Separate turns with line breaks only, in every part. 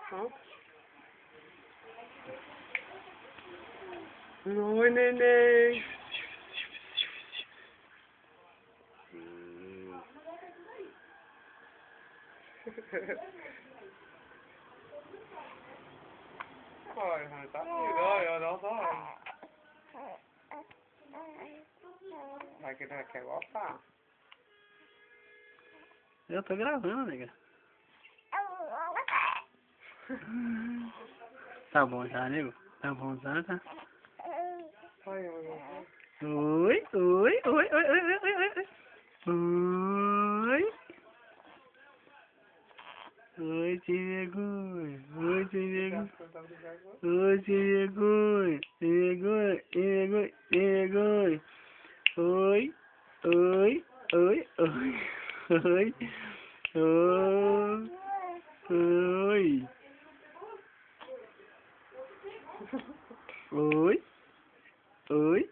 Ó. Oi, neném. Olha, tá lindo, olha, olha. Vai quer gostar.
Eu tô gravando, nega. Tá bom já, nego? Tá bom já, tá?
Oi, oi.
Oi, oi, oi, oi, oi, oi, oi, oi. Oi. Oi, sem vergonha. Oi, sem vergonha. Oi, sem vergonha. Sem vergonha, sem vergonha, sem vergonha. Oi, oi, oi, oi. Oi. Oi. Oi. Oi.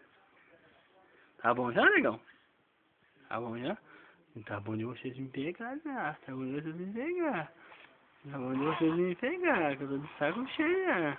Tá bom já, negão? Tá bom já? Tá bom de vocês me pegar já. Tá bom de vocês me pegar. Tá bom de vocês me pegar, que eu tô de saco cheio já.